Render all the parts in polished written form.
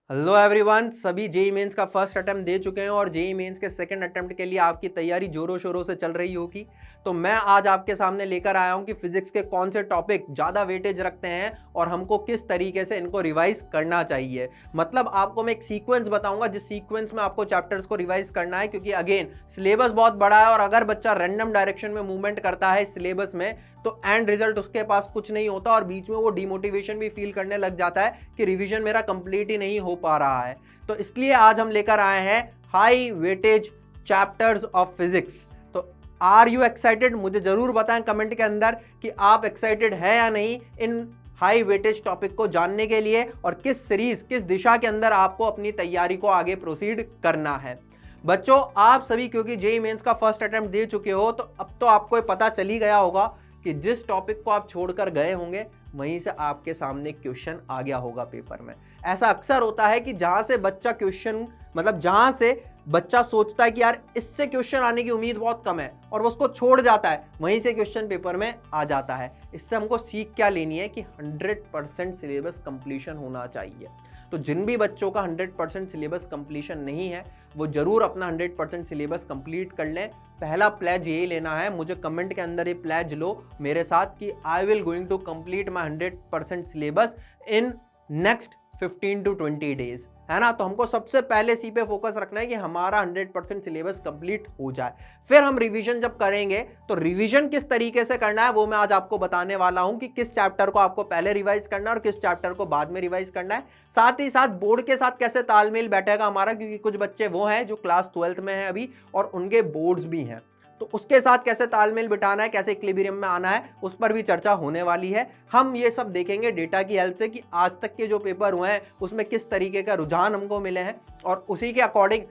Hello everyone, सभी JEE mains का first attempt दे चुके हैं और जेई मेंस के सेकंड अटेम्प्ट के लिए आपकी तैयारी जोरों शोरों से चल रही होगी। तो मैं आज आपके सामने लेकर आया हूं कि फिजिक्स के कौन से टॉपिक ज़्यादा वेटेज रखते हैं और हमको किस तरीके से इनको रिवाइज करना चाहिए। मतलब आपको मैं एक सीक्वेंस बताऊंगा जिस सीक्वेंस में आपको चैप्टर्स को रिवाइज करना है, क्योंकि अगेन सिलेबस बहुत बड़ा है और अगर बच्चा रैंडम डायरेक्शन में मूवमेंट करता है सिलेबस में तो एंड रिजल्ट उसके पास कुछ नहीं होता और बीच में वो डिमोटिवेशन भी फील करने लग जाता है कि रिवीजन मेरा कंप्लीट ही नहीं हो पा रहा है। तो इसलिए आज हम लेकर आए हैं high weightage chapters of physics. तो आर यू एक्साइटेड? मुझे जरूर बताएं कमेंट के अंदर कि आप एक्साइटेड हैं या नहीं इन हाई वेटेज टॉपिक को जानने के लिए और किस सीरीज किस दिशा के अंदर आपको अपनी तैयारी को आगे प्रोसीड करना है। बच्चों, आप सभी क्योंकि जेईई मेंस का फर्स्ट अटेम्प्ट दे चुके हो तो अब तो आपको पता चल ही गया होगा कि जिस टॉपिक को आप छोड़कर गए होंगे वहीं से आपके सामने क्वेश्चन आ गया होगा पेपर में। ऐसा अक्सर होता है कि जहां से बच्चा क्वेश्चन जहां से बच्चा सोचता है कि यार इससे क्वेश्चन आने की उम्मीद बहुत कम है और वो उसको छोड़ जाता है, वहीं से क्वेश्चन पेपर में आ जाता है। इससे हमको सीख क्या लेनी है कि 100% सिलेबस कंप्लीशन होना चाहिए। तो जिन भी बच्चों का 100% सिलेबस कंप्लीशन नहीं है वो जरूर अपना 100% सिलेबस कंप्लीट कर लें। पहला प्लेज यही लेना है, मुझे कमेंट के अंदर ये प्लेज लो मेरे साथ कि I will going to complete my 100% syllabus in next 15 to 20 days, है ना। तो हमको सबसे पहले इसी पे फोकस रखना है कि हमारा 100% सिलेबस कंप्लीट हो जाए। फिर हम रिवीजन जब करेंगे तो रिवीजन किस तरीके से करना है वो मैं आज आपको बताने वाला हूं कि किस चैप्टर को आपको पहले रिवाइज करना है और किस चैप्टर को बाद में रिवाइज करना है। साथ ही साथ बोर्ड के साथ कैसे तालमेल बैठेगा हमारा, क्योंकि कुछ बच्चे वो हैं जो क्लास 12th में हैं अभी और उनके बोर्ड्स भी हैं, तो उसके साथ कैसे तालमेल बिठाना है, कैसे इक्विलिब्रियम में आना है, उस पर भी चर्चा होने वाली है। हम ये सब देखेंगे डेटा की हेल्प से कि आज तक के जो पेपर हुए हैं उसमें किस तरीके का रुझान हमको मिले हैं और उसी के अकॉर्डिंग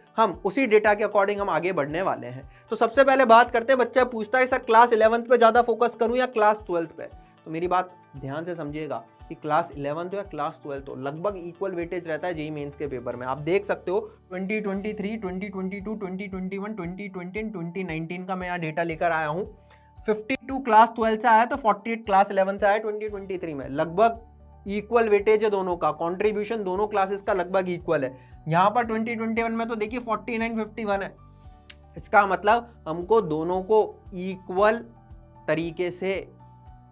उसी डेटा के अकॉर्डिंग हम आगे बढ़ने वाले हैं। तो सबसे पहले बात करते हैं, बच्चा पूछता है सर क्लास 11th पे ज़्यादा फोकस करूँ या क्लास 12th पे। तो मेरी बात ध्यान से समझिएगा कि क्लास 11th हो या क्लास 12th हो, लगभग इक्वल वेटेज रहता है जेईई मेंस के पेपर में। आप देख सकते हो 2023, 2022, 2021, 2020 एंड 2019 का मैं यहाँ डेटा लेकर आया हूँ। 52 क्लास 12 से आया तो 48 क्लास 11 से आया 2023 में। लगभग इक्वल वेटेज है दोनों का, कॉन्ट्रीब्यूशन दोनों क्लासेस का लगभग इक्वल है। यहाँ पर 2021 में तो देखिए 49-51 है। इसका मतलब हमको दोनों को इक्वल तरीके से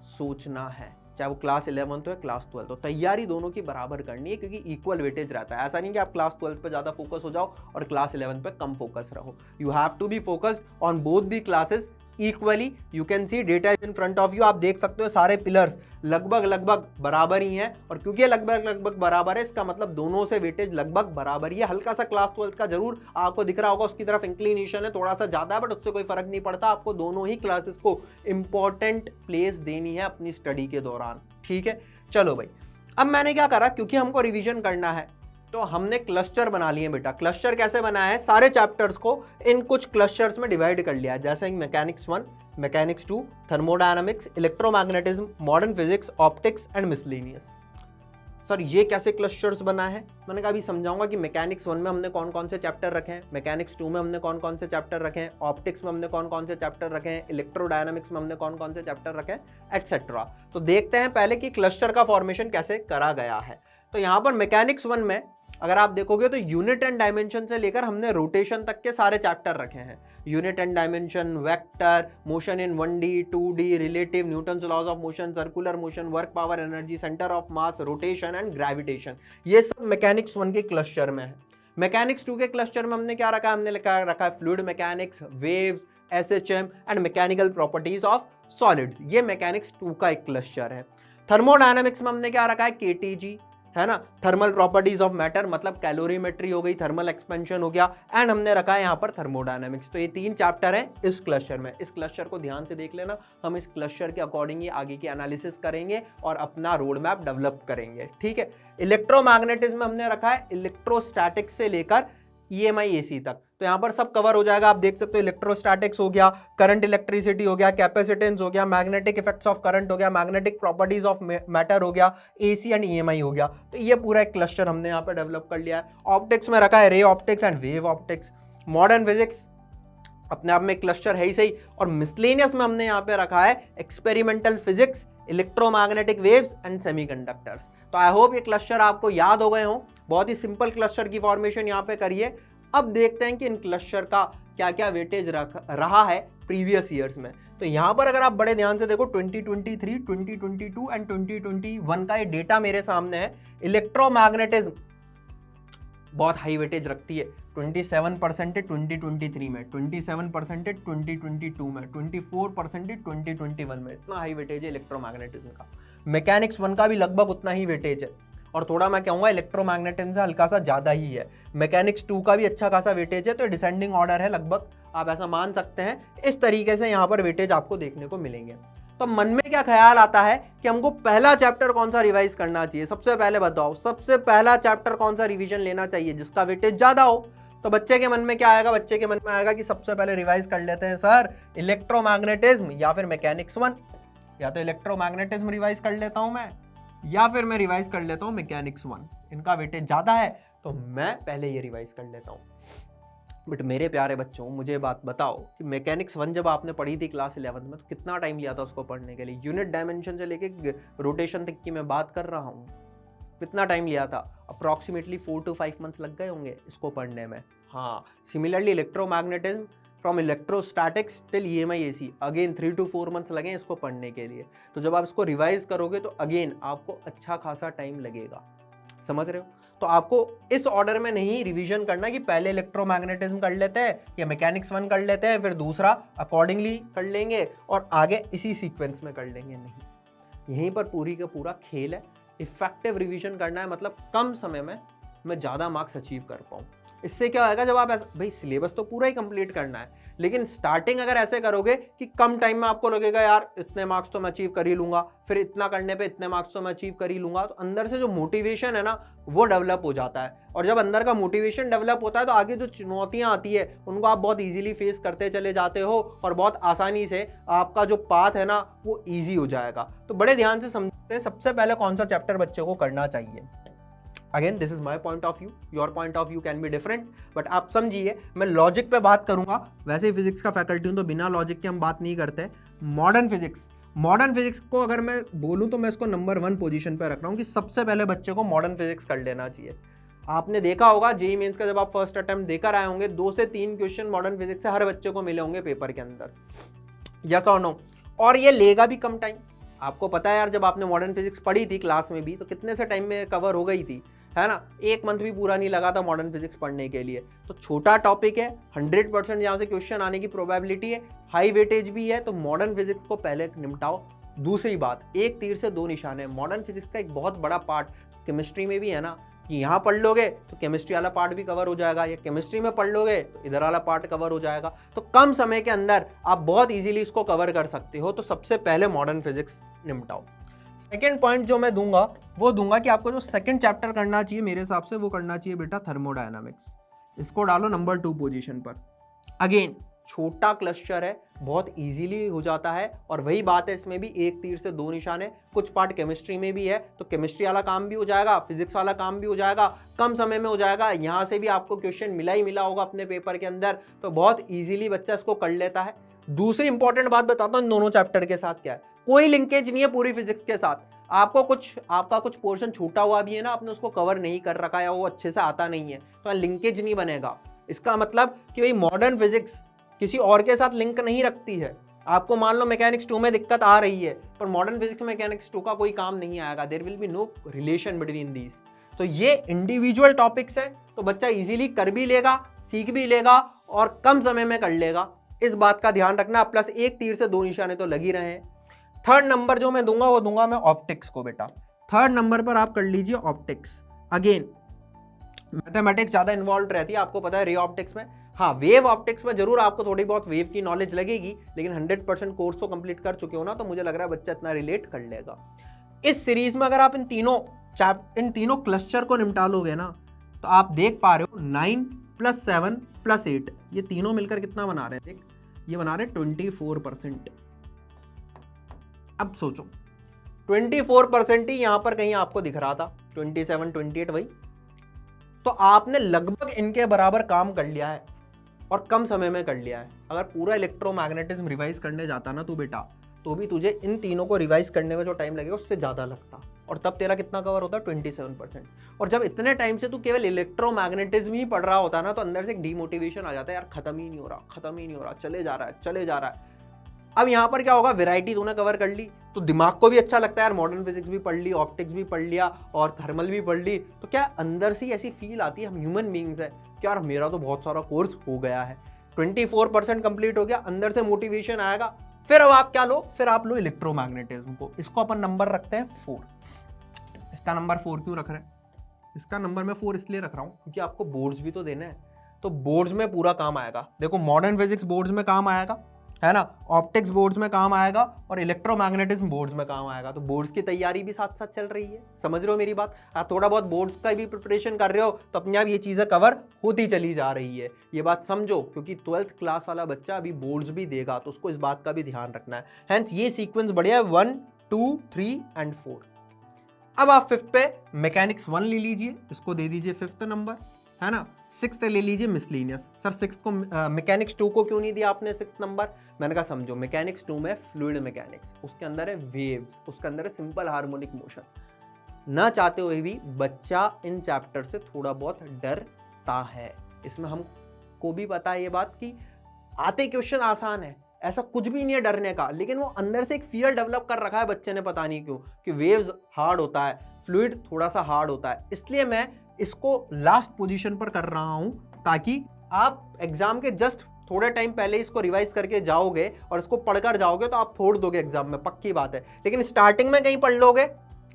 सोचना है, चाहे वो क्लास 11th हो या क्लास 12th हो। तैयारी दोनों की बराबर करनी है क्योंकि इक्वल वेटेज रहता है। ऐसा नहीं कि आप क्लास 12th पे ज़्यादा फोकस हो जाओ और क्लास 11th पे कम फोकस रहो। You have to be focused on both the classes equally. You can see data is in front of you. आप देख सकते हो सारे पिलर्स लगभग बराबर ही हैं और क्योंकि ये लगभग बराबर है इसका मतलब दोनों से वेटेज लगभग बराबर ही है। हल्का सा क्लास 12th का जरूर आपको दिख रहा होगा, उसकी तरफ इंक्लिनेशन है, थोड़ा सा ज़्यादा है, बट उससे कोई फर्क नहीं पड़ता। आपको दोनों ही क्लासेस को इंपॉर्टेंट प्लेस देनी है अपनी स्टडी के दौरान, ठीक है। चलो भाई, अब मैंने क्या करा, क्योंकि हमको रिवीजन करना है तो हमने क्लस्टर बना लिए बेटा। क्लस्टर कैसे बनाया है, सारे चैप्टर्स को इन कुछ क्लस्टर्स में डिवाइड कर लिया है, जैसे mechanics 1, mechanics 2, thermodynamics, electromagnetism, modern physics, optics and miscellaneous. Sir ये कैसे क्लस्टर्स बना है? मैंने कहा अभी समझाऊंगा कि मैकेनिक्स 1 में हमने कौन कौन से चैप्टर रखे हैं, मैकेनिक्स 2 में हमने कौन कौन से चैप्टर रखे हैं, ऑप्टिक्स में हमने कौन कौन से चैप्टर रखे हैं, इलेक्ट्रोडायनामिक्स में हमने कौन कौन से चैप्टर रखे हैं, एटसेट्रा। तो देखते हैं पहले कि क्लस्टर का फॉर्मेशन कैसे करा गया है। तो यहाँ पर मैकेनिक्स 1 में अगर आप देखोगे तो यूनिट एंड डायमेंशन से लेकर हमने रोटेशन तक के सारे चैप्टर रखे हैं। Unit and dimension, vector, motion in 1D, 2D, relative, Newton's laws of motion, circular motion, work power, energy, centre of mass, rotation and gravitation, ये सब मैकेनिक्स 1 के क्लस्टर में है। मैकेनिक्स 2 के क्लस्टर में हमने क्या रखा है, हमने रखा है fluid mechanics, waves, SHM and mechanical properties of solids. ये मैकेनिक्स 2 का एक क्लस्टर है। थर्मोडायनामिक्स में हमने क्या रखा है, KTG, है ना, थर्मल प्रॉपर्टीज ऑफ मैटर, मतलब कैलोरीमेट्री हो गई, थर्मल एक्सपेंशन हो गया, एंड हमने रखा है यहाँ पर थर्मोडायनामिक्स। तो ये 3 चैप्टर हैं इस क्लस्टर में। इस क्लस्टर को ध्यान से देख लेना, हम इस क्लस्टर के अकॉर्डिंग ही आगे की एनालिसिस करेंगे और अपना रोड मैप डेवलप करेंगे, ठीक है। इलेक्ट्रोमैग्नेटिज्म में हमने रखा है इलेक्ट्रोस्टैटिक्स से लेकर EMI AC तक, तो यहाँ पर सब कवर हो जाएगा। आप देख सकते हो इलेक्ट्रोस्टैटिक्स हो गया, करंट इलेक्ट्रिसिटी हो गया, कैपेसिटेंस हो गया, मैग्नेटिक इफेक्ट्स ऑफ करंट हो गया, मैग्नेटिक प्रॉपर्टीज ऑफ मैटर हो गया, AC एंड EMI हो गया। तो ये पूरा एक क्लस्टर हमने यहाँ पर डेवलप कर लिया है। ऑप्टिक्स में रखा है ray optics and wave optics. Modern physics अपने आप में क्लस्टर है ही सही, और मिसलेनियस में हमने यहाँ पे रखा है experimental physics, electromagnetic waves and semiconductors. तो आई होप ये क्लस्टर आपको याद हो गए हों। बहुत ही सिंपल क्लस्टर की फॉर्मेशन यहाँ पे करिए। अब देखते हैं कि इन क्लस्टर का क्या क्या वेटेज रहा है प्रीवियस ईयर्स में। तो यहाँ पर अगर आप बड़े ध्यान से देखो 2023, 2022 एंड 2021 का ये डेटा मेरे सामने है। इलेक्ट्रोमैग्नेटिज्म बहुत हाई वेटेज रखती है, 27% 2023 में, 27% 2022 में, 24% 2021 में। इतना हाई वेटेज है इलेक्ट्रोमैग्नेटिज्म का। मैकेनिक्स 1 का भी लगभग उतना ही वेटेज है, और थोड़ा मैं कहूँगा इलेक्ट्रोमैग्नेटिज्म से हल्का सा ज़्यादा ही है। मैकेनिक्स 2 का भी अच्छा खासा वेटेज है, तो डिसेंडिंग ऑर्डर है लगभग, आप ऐसा मान सकते हैं। इस तरीके से यहाँ पर वेटेज आपको देखने को मिलेंगे। तो मन में क्या ख्याल आता है कि हमको पहला चैप्टर कौन सा रिवाइज करना चाहिए? सबसे पहले बताओ, सबसे पहला चैप्टर कौन सा रिवीजन लेना चाहिए जिसका वेटेज ज़्यादा हो? तो बच्चे के मन में क्या आएगा? बच्चे के मन में आएगा कि सबसे पहले रिवाइज कर लेते हैं सर इलेक्ट्रोमैग्नेटिज्म या फिर मैकेनिक्स 1। या तो इलेक्ट्रोमैग्नेटिज्म रिवाइज कर लेता हूं मैं, या फिर मैं रिवाइज कर लेता हूं मैकेनिक्स 1। इनका वेटेज ज़्यादा है तो मैं पहले ये रिवाइज कर लेता हूं। बट मेरे प्यारे बच्चों, मुझे बात बताओ कि मैकेनिक्स 1 जब आपने पढ़ी थी क्लास 11 में, तो कितना टाइम लिया था उसको पढ़ने के लिए? यूनिट डायमेंशन से लेके रोटेशन तक की मैं बात कर रहा हूँ। कितना टाइम लिया था? अप्रॉक्सीमेटली 4 to 5 मंथ्स लग गए होंगे इसको पढ़ने में। हाँ, similarly electromagnetism from electrostatics till EMI/AC, again 3 to 4 months लगे इसको पढ़ने के लिए। तो जब आप इसको रिवाइज करोगे तो अगेन आपको अच्छा खासा टाइम लगेगा। समझ रहे हो? तो आपको इस ऑर्डर में नहीं रिवीजन करना कि पहले इलेक्ट्रोमैग्नेटिज्म कर लेते हैं या मैकेनिक्स 1 कर लेते हैं, फिर दूसरा अकॉर्डिंगली कर लेंगे और आगे इसी सीक्वेंस में कर लेंगे। नहीं, यहीं पर पूरी का पूरा खेल है। इफेक्टिव रिवीजन करना है, मतलब कम समय में मैं ज़्यादा मार्क्स अचीव कर पाऊँ। इससे क्या होगा, जब आप ऐसा, भाई सिलेबस तो पूरा ही कंप्लीट करना है, लेकिन स्टार्टिंग अगर ऐसे करोगे कि कम टाइम में आपको लगेगा यार इतने मार्क्स तो मैं अचीव कर ही लूंगा, फिर इतना करने पे इतने मार्क्स तो मैं अचीव कर ही लूंगा, तो अंदर से जो मोटिवेशन है ना वो डेवलप हो जाता है। और जब अंदर का मोटिवेशन डेवलप होता है तो आगे जो चुनौतियां आती है उनको आप बहुत ईजिली फेस करते चले जाते हो और बहुत आसानी से आपका जो पाथ है ना वो ईजी हो जाएगा। तो बड़े ध्यान से समझते हैं सबसे पहले कौन सा चैप्टर बच्चे को करना चाहिए। Again this is my point of view, your point of view can be different, but आप समझिए मैं लॉजिक पे बात करूंगा। वैसे ही फिजिक्स का फैकल्टी हूं तो बिना लॉजिक के हम बात नहीं करते। मॉडर्न फिजिक्स को अगर मैं बोलूं तो मैं इसको नंबर 1 पोजीशन पे रख रहा हूं कि सबसे पहले बच्चे को मॉडर्न फिजिक्स कर लेना चाहिए। आपने देखा होगा जेईई मेंस का जब आप फर्स्ट अटेम्प्ट देकर आए होंगे, 2 से 3 क्वेश्चन मॉडर्न फिजिक्स से हर बच्चे को मिले होंगे पेपर के अंदर, यस और नो। और ये लेगा भी कम टाइम। आपको पता है यार, जब आपने मॉडर्न फिजिक्स पढ़ी थी क्लास में भी, तो कितने से टाइम में कवर हो गई थी, है ना? 1 मंथ भी पूरा नहीं लगा था मॉडर्न फिजिक्स पढ़ने के लिए। तो छोटा टॉपिक है, 100% यहाँ से क्वेश्चन आने की प्रोबेबिलिटी है, हाई वेटेज भी है, तो मॉडर्न फिजिक्स को पहले निपटाओ। दूसरी बात, एक तीर से 2 निशाने। मॉडर्न फिजिक्स का एक बहुत बड़ा पार्ट केमिस्ट्री में भी है ना, कि यहाँ पढ़ लोगे तो केमिस्ट्री वाला पार्ट भी कवर हो जाएगा, या केमिस्ट्री में पढ़ लोगे तो इधर वाला पार्ट कवर हो जाएगा। तो कम समय के अंदर आप बहुत इजीली इसको कवर कर सकते हो। तो सबसे पहले मॉडर्न फिजिक्स निपटाओ। सेकेंड पॉइंट जो मैं दूंगा वो दूंगा कि आपको जो सेकेंड चैप्टर करना चाहिए मेरे हिसाब से, वो करना चाहिए बेटा थर्मोडायनामिक्स। इसको डालो नंबर 2 पोजीशन पर। अगेन छोटा क्लस्टर है, बहुत इजीली हो जाता है, और वही बात है इसमें भी, एक तीर से 2 निशान है। कुछ पार्ट केमिस्ट्री में भी है, तो केमिस्ट्री वाला काम भी हो जाएगा, फिजिक्स वाला काम भी हो जाएगा, कम समय में हो जाएगा। यहाँ से भी आपको क्वेश्चन मिला ही मिला होगा अपने पेपर के अंदर, तो बहुत ईजिली बच्चा इसको कर लेता है। दूसरी इंपॉर्टेंट बात बताता हूँ इन दोनों चैप्टर के साथ क्या है, कोई लिंकेज नहीं है पूरी फिजिक्स के साथ। आपका कुछ पोर्शन छूटा हुआ भी है ना, आपने उसको कवर नहीं कर रखा है, वो अच्छे से आता नहीं है, तो लिंकेज नहीं बनेगा। इसका मतलब कि भाई मॉडर्न फिजिक्स किसी और के साथ लिंक नहीं रखती है। आपको मान लो मैकेनिक्स 2 में दिक्कत आ रही है, पर मॉडर्न फिजिक्स में मैकेनिक्स 2 का कोई काम नहीं आएगा। There will be no relation between these. तो ये इंडिविजुअल टॉपिक्स है, तो बच्चा इजीली कर भी लेगा, सीख भी लेगा और कम समय में कर लेगा। इस बात का ध्यान रखना। प्लस एक तीर से 2 निशाने तो लग ही रहे हैं। थर्ड नंबर जो मैं दूंगा वो दूंगा मैं ऑप्टिक्स को बेटा। थर्ड नंबर पर आप कर लीजिए ऑप्टिक्स। अगेन मैथमेटिक्स ज्यादा इन्वॉल्व रहती है, आपको पता है रे ऑप्टिक्स में। हाँ, वेव ऑप्टिक्स में जरूर आपको थोड़ी बहुत वेव की नॉलेज लगेगी, लेकिन 100% कोर्स तो कंप्लीट कर चुके हो ना, तो मुझे लग रहा है बच्चा इतना रिलेट कर लेगा। इस सीरीज में अगर आप इन तीनों क्लस्टर को निपटा लोगे ना, तो आप देख पा रहे हो 9 + 7 + 8, ये तीनों मिलकर कितना बना रहे हैं? देख, ये बना रहे 24%। अब सोचो 24% ही यहां पर कहीं आपको दिख रहा था, 27, 28 वही, तो आपने लगभग इनके बराबर काम कर लिया है और कम समय में कर लिया है। अगर पूरा इलेक्ट्रोमैग्नेटिज्म रिवाइज करने जाता ना तू बेटा, तो भी तुझे इन तीनों को रिवाइज करने में जो टाइम लगेगा उससे ज़्यादा लगता, और तब तेरा कितना कवर होता है 27%। और जब इतने टाइम से तू केवल इलेक्ट्रोमैग्नेटिज्म ही पढ़ रहा होता है ना, तो अंदर से एक डीमोटिवेशन आ जाता है, यार खत्म ही नहीं हो रहा, खत्म ही नहीं हो रहा, चले जा रहा है, चले जा रहा है। अब यहाँ पर क्या होगा, वैरायटी तूने कवर कर ली तो दिमाग को भी अच्छा लगता है यार, मॉडर्न फिजिक्स भी पढ़ ली, ऑप्टिक्स भी पढ़ लिया और थर्मल भी पढ़ ली, तो क्या अंदर से ऐसी फील आती है, हम ह्यूमन बीइंग्स है कि यार मेरा तो बहुत सारा कोर्स हो गया है, 24% कंप्लीट हो गया, अंदर से मोटिवेशन आएगा। फिर अब आप क्या लो, फिर आप लो इलेक्ट्रोमैग्नेटिज्म को, इसको अपन नंबर रखते हैं 4। इसका नंबर 4 क्यों रख रहे हैं, इसका नंबर मैं 4 इसलिए रख रहा हूँ क्योंकि आपको बोर्ड्स भी तो देने हैं, तो बोर्ड्स में पूरा काम आएगा। देखो मॉडर्न फिजिक्स बोर्ड्स में काम आएगा, है ना, ऑप्टिक्स बोर्ड्स में काम आएगा और इलेक्ट्रोमैग्नेटिज्म बोर्ड्स में काम आएगा, तो बोर्ड्स की तैयारी भी साथ साथ चल रही है। समझ रहे हो मेरी बात? आप थोड़ा बहुत बोर्ड्स का भी प्रिपरेशन कर रहे हो तो अपने आप ये चीजें कवर होती चली जा रही है, ये बात समझो, क्योंकि 12th क्लास वाला बच्चा अभी बोर्ड्स भी देगा तो उसको इस बात का भी ध्यान रखना है। हेंस ये सीक्वेंस बढ़िया है 1, 2, 3 एंड 4। अब आप 5th पे मैकेनिक्स 1 ले लीजिए, इसको दे दीजिए 5th नंबर, है ना। 6th ले लीजिए मिसलेनियस। सर 6th को मैकेनिक्स 2 को क्यों नहीं दिया आपने 6th नंबर? मैंने कहा समझो, मैकेनिक्स 2 में फ्लूइड मैकेनिक्स, उसके अंदर है वेव्स, उसके अंदर है सिंपल हार्मोनिक मोशन। ना चाहते हुए भी बच्चा इन चैप्टर से थोड़ा बहुत डरता है, इसमें हमको भी पता है ये बात कि आते क्वेश्चन आसान है, ऐसा कुछ भी नहीं है डरने का, लेकिन वो अंदर से एक फियर डेवलप कर रखा है बच्चे ने, पता नहीं क्यों, कि वेव्स हार्ड होता है, फ्लूइड थोड़ा सा हार्ड होता है। इसलिए मैं इसको लास्ट पोजीशन पर कर रहा हूं ताकि आप एग्जाम के जस्ट थोड़े टाइम पहले इसको रिवाइज करके जाओगे और इसको पढ़कर जाओगे तो आप फोड़ दोगे एग्जाम में, पक्की बात है। लेकिन स्टार्टिंग में कहीं पढ़ लोगे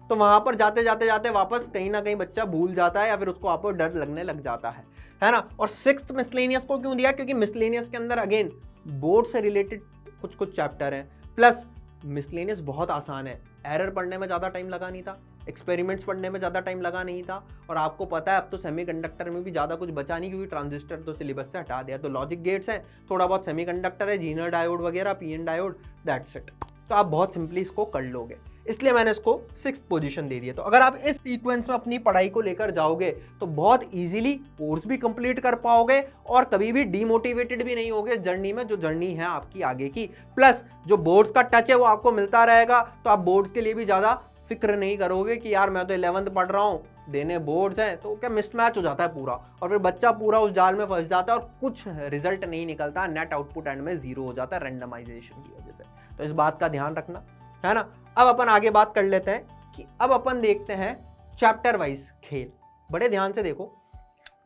तो वहां पर जाते जाते जाते वापस कहीं ना कहीं बच्चा भूल जाता है या फिर उसको आप डर लगने लग जाता है ना। और 6th मिसलेनियस को क्यों दिया? क्योंकि मिसलेनियस के अंदर अगेन बोर्ड से रिलेटेड कुछ कुछ चैप्टर हैं, प्लस मिसलेनियस बहुत आसान है, एरर पढ़ने में ज़्यादा टाइम लगा नहीं था, एक्सपेरिमेंट्स पढ़ने में ज़्यादा टाइम लगा नहीं था, और आपको पता है अब तो सेमीकंडक्टर में भी ज़्यादा कुछ बचा नहीं क्योंकि ट्रांजिस्टर तो सिलेबस से हटा दिया, तो लॉजिक गेट्स हैं, थोड़ा बहुत सेमीकंडक्टर है, जीनर डायोड वगैरह, पीएन डायोड, दैट्स इट। तो आप बहुत सिंपली इसको कर लोगे, इसलिए मैंने इसको 6th पोजीशन दे दिया। तो अगर आप इस सीक्वेंस में अपनी पढ़ाई को लेकर जाओगे तो बहुत इजीली कोर्स भी कंप्लीट कर पाओगे और कभी भी डीमोटिवेटेड भी नहीं होगे जर्नी में, जो जर्नी है आपकी आगे की। प्लस जो बोर्ड्स का टच है वो आपको मिलता रहेगा, तो आप बोर्ड्स के लिए भी ज़्यादा फिक्र नहीं करोगे कि यार मैं तो 11th पढ़ रहा हूँ, देने बोर्ड्स हैं, तो क्या मिसमैच हो जाता है पूरा, और फिर बच्चा पूरा उस जाल में फंस जाता है और कुछ रिजल्ट नहीं निकलता, नेट आउटपुट एंड में 0 हो जाता है रैंडमाइजेशन की वजह से। तो इस बात का ध्यान रखना, है ना। अब अपन आगे बात कर लेते हैं कि अब अपन देखते हैं चैप्टर वाइज खेल। बड़े ध्यान से देखो,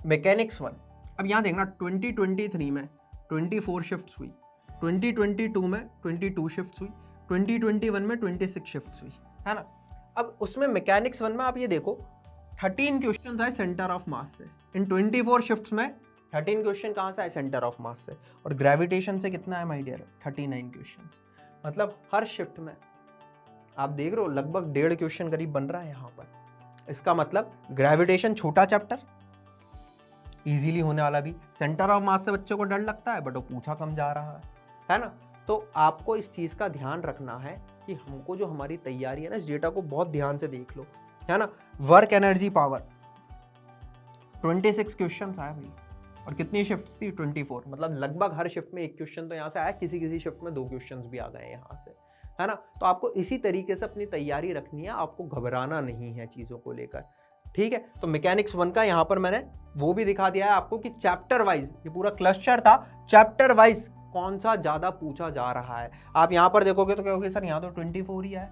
मैकेनिक्स 1, अब यहाँ देखना 2023 में 24 शिफ्ट्स हुई, 2022 में 22 शिफ्ट्स हुई, 2021 में 26 शिफ्ट्स हुई, है ना। अब उसमें मैकेनिक्स 1 में आप ये देखो 13 क्वेश्चन आए सेंटर ऑफ मास से, इन 24 शिफ्ट्स में 13 क्वेश्चन कहाँ से आए? सेंटर ऑफ मास से। और ग्रेविटेशन से कितना है माय डियर? 39 क्वेश्चन। मतलब हर शिफ्ट में आप देख रहे हो लगभग 1.5 क्वेश्चन करीब बन रहा है यहाँ पर। इसका मतलब ग्रेविटेशन छोटा चैप्टर, इजीली होने वाला भी, सेंटर ऑफ मास से बच्चों को डर लगता है बट वो पूछा कम जा रहा है ना। तो आपको इस चीज़ का ध्यान रखना है कि हमको जो हमारी तैयारी है ना, इस डेटा को बहुत ध्यान से देख लो, है ना। वर्क एनर्जी पावर 26 क्वेश्चन आया भाई, और कितनी शिफ्ट्स थी? 24। मतलब लगभग हर शिफ्ट में एक क्वेश्चन तो यहाँ से आया, किसी किसी शिफ्ट में 2 क्वेश्चन भी आ गए यहाँ से, है ना। तो आपको इसी तरीके से अपनी तैयारी रखनी है, आपको घबराना नहीं है चीज़ों को लेकर, ठीक है। तो मैकेनिक्स 1 का यहाँ पर मैंने वो भी दिखा दिया है आपको कि चैप्टर वाइज, ये पूरा क्लस्टर था, चैप्टर वाइज कौन सा ज़्यादा पूछा जा रहा है। आप यहाँ पर देखोगे तो कहोगे सर यहाँ तो 24 ही है,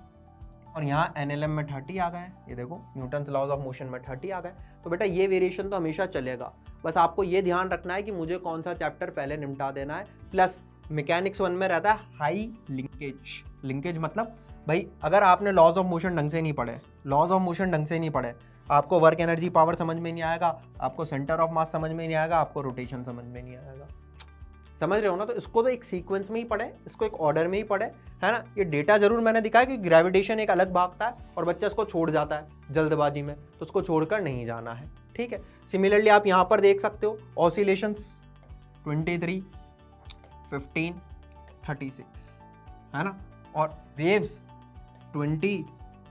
और यहाँ एनएलएम में 30 आ गए, ये देखो न्यूटन्स लॉज ऑफ मोशन में 30 आ गए। तो बेटा ये वेरिएशन तो हमेशा चलेगा, बस आपको ये ध्यान रखना है कि मुझे कौन सा चैप्टर पहले निपटा देना है। प्लस मैकेनिक्स 1 में रहता है हाई लिंकेज। लिंकेज मतलब भाई अगर आपने लॉज ऑफ मोशन ढंग से नहीं पढ़े, लॉज ऑफ मोशन ढंग से नहीं पढ़े, आपको वर्क एनर्जी पावर समझ में नहीं आएगा, आपको सेंटर ऑफ मास समझ में नहीं आएगा, आपको रोटेशन समझ में नहीं आएगा। समझ रहे हो ना। तो इसको तो एक सीक्वेंस में ही पढ़े, इसको एक ऑर्डर में ही पढ़े, है ना। ये डेटा जरूर मैंने दिखाया कि ग्रेविटेशन एक अलग भागता है और बच्चा इसको छोड़ जाता है जल्दबाजी में, तो उसको छोड़कर नहीं जाना है, ठीक है। सिमिलरली आप यहाँ पर देख सकते हो ऑसिलेशंस 23, 15, 36, है ना, और वेव्स 20,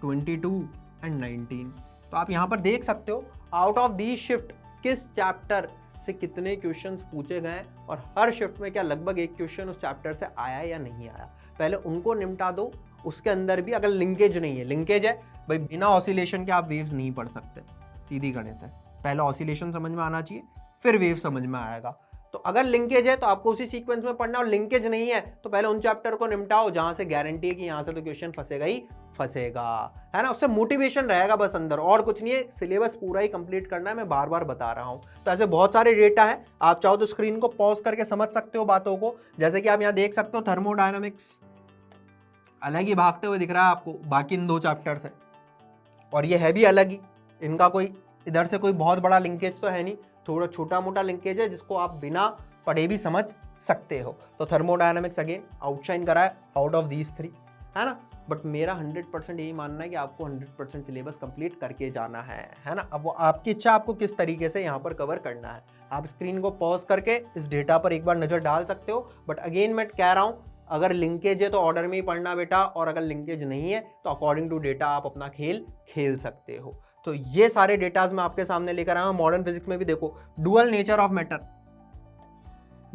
22 एंड 19। तो आप यहाँ पर देख सकते हो आउट ऑफ दी शिफ्ट किस चैप्टर से कितने क्वेश्चंस पूछे गए और हर शिफ्ट में क्या लगभग एक क्वेश्चन उस चैप्टर से आया या नहीं आया, पहले उनको निपटा दो। उसके अंदर भी अगर लिंकेज नहीं है, लिंकेज है भाई, बिना ऑसिलेशन के आप वेव्स नहीं पढ़ सकते, सीधी गणित है। पहले ऑसिलेशन समझ में आना चाहिए, फिर वेव समझ में आएगा। तो अगर लिंकेज है तो आपको उसी सीक्वेंस में पढ़ना, और लिंकेज नहीं है तो पहले उन चैप्टर को निपटाओ जहां से गारंटी है कि यहां से तो क्वेश्चन फंसेगा ही फंसेगा, है ना। उससे मोटिवेशन रहेगा बस अंदर, और कुछ नहीं है। सिलेबस पूरा ही कंप्लीट करना है, मैं बार बार बता रहा हूं। तो ऐसे बहुत सारे डेटा है, आप चाहो तो स्क्रीन को पॉज करके समझ सकते हो बातों को। जैसे कि आप यहाँ देख सकते हो थर्मोडायनामिक्स अलग ही भागते हुए दिख रहा है आपको बाकी इन 2 चैप्टर से, और ये है भी अलग ही। इनका कोई इधर से कोई बहुत बड़ा लिंकेज तो है नहीं, थोड़ा छोटा मोटा लिंकेज है जिसको आप बिना पढ़े भी समझ सकते हो। तो थर्मोडायनामिक्स अगेन आउटशाइन करा है आउट ऑफ दीज 3, है ना। बट मेरा 100% यही मानना है कि आपको 100% सिलेबस कंप्लीट करके जाना है ना। अब वो आपकी इच्छा, आपको किस तरीके से यहाँ पर कवर करना है। आप स्क्रीन को पॉज करके इस डेटा पर एक बार नजर डाल सकते हो। बट अगेन मैं कह रहा हूँ, अगर लिंकेज है तो ऑर्डर में ही पढ़ना बेटा, और अगर लिंकेज नहीं है तो अकॉर्डिंग टू डेटा आप अपना खेल खेल सकते हो। तो ये सारे डेटाज मैं आपके सामने लेकर आया हूं। मॉडर्न फिजिक्स में भी देखो डुअल नेचर ऑफ मैटर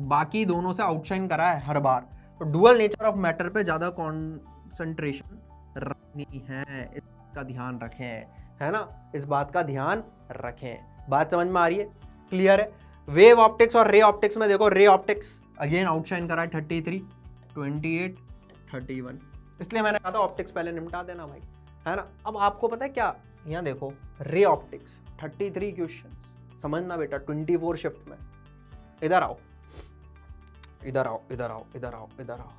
बाकी दोनों से आउटशाइन करा है हर बार। तो डुअल नेचर ऑफ मैटर पे ज्यादा कंसंट्रेशन रखनी है, इसका ध्यान रखें, है ना। इस बात का ध्यान रखें। बात समझ में आ रही है, क्लियर है। वेव ऑप्टिक्स और रे ऑप्टिक्स में देखो, रे ऑप्टिक्स अगेन आउटशाइन करा है 33, 28, 31। इसलिए मैंने कहा था ऑप्टिक्स पहले निपटा देना भाई, है ना। अब आपको पता है क्या, यहाँ देखो रे ऑप्टिक्स 33 क्वेश्चंस, समझना बेटा 24 शिफ्ट में। इधर आओ, इधर आओ, इधर आओ, इधर आओ, इधर आओ,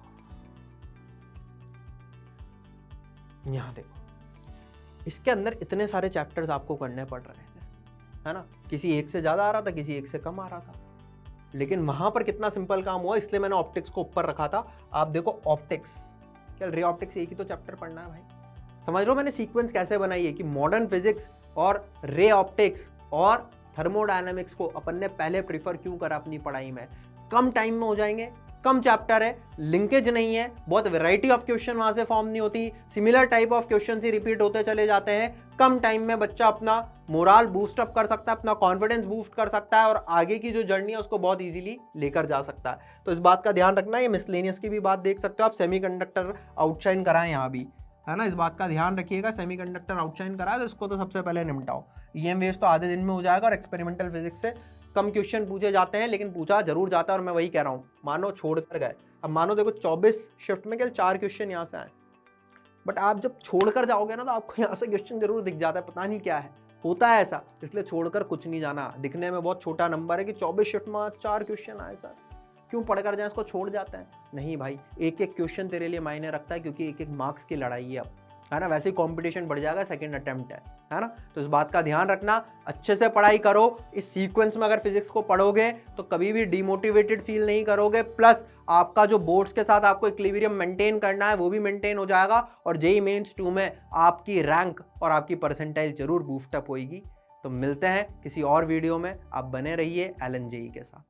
यहाँ देखो। इसके अंदर इतने सारे चैप्टर्स आपको करने पड़ रहे थे, है ना। किसी एक से ज्यादा आ रहा था, किसी एक से कम आ रहा था, लेकिन वहां पर कितना सिंपल काम हुआ, इसलिए मैंने ऑप्टिक्स को ऊपर रखा था। आप देखो ऑप्टिक्स, क्या रे ऑप्टिक्स एक ही तो चैप्टर पढ़ना है भाई। समझ लो मैंने सीक्वेंस कैसे बनाई है कि मॉडर्न फिजिक्स और रे ऑप्टिक्स और थर्मोडायनामिक्स को अपन ने पहले प्रीफर क्यों करा अपनी पढ़ाई में। कम टाइम में हो जाएंगे, कम चैप्टर है, लिंकेज नहीं है, बहुत वैरायटी ऑफ क्वेश्चन वहां से फॉर्म नहीं होती, similar type of question he repeat होते चले जाते हैं। कम टाइम में बच्चा अपना मोरल बूस्ट अप कर सकता है, अपना कॉन्फिडेंस बूस्ट कर सकता है, और आगे की जो जर्नी है उसको बहुत इजीली लेकर जा सकता है। तो इस बात का ध्यान रखना। ये मिसलेनियस की भी बात देख सकते हो आप, सेमीकंडक्टर आउटशाइन कराएं यहाँ भी, है ना। इस बात का ध्यान रखिएगा, सेमीकंडक्टर आउटशाइन कराए तो इसको तो सबसे पहले निपटाओ। ईएम वेव्स तो आधे दिन में हो जाएगा, और एक्सपेरिमेंटल फिजिक्स से कम क्वेश्चन पूछे जाते हैं, लेकिन पूछा जरूर जाता है। और मैं वही कह रहा हूँ, मानो छोड़ कर गए, अब मानो देखो 24 शिफ्ट में केवल 4 क्वेश्चन यहाँ से आए, बट आप जब छोड़कर जाओगे ना तो आपको यहाँ से क्वेश्चन जरूर दिख जाता है, पता नहीं क्या है, होता है ऐसा। इसलिए छोड़कर कुछ नहीं जाना। दिखने में बहुत छोटा नंबर है कि 24 शिफ्ट में 4 क्वेश्चन आए सर, क्यों पढ़कर जाए, इसको छोड़ जाते हैं। नहीं भाई, एक एक क्वेश्चन तेरे लिए मायने रखता है, क्योंकि एक एक मार्क्स की लड़ाई है अब, है ना। वैसे ही कंपटीशन बढ़ जाएगा, सेकंड अटेम्प्ट है ना। तो इस बात का ध्यान रखना, अच्छे से पढ़ाई करो। इस सीक्वेंस में अगर फिजिक्स को पढ़ोगे तो कभी भी डिमोटिवेटेड फील नहीं करोगे, प्लस आपका जो बोर्ड्स के साथ आपको इक्विलिब्रियम मेंटेन करना है वो भी मेंटेन हो जाएगा, और जेईई मेंस 2 में आपकी रैंक और आपकी परसेंटाइल जरूर बूस्ट अप होगी। तो मिलते हैं किसी और वीडियो में, आप बने रहिए LNJE के साथ।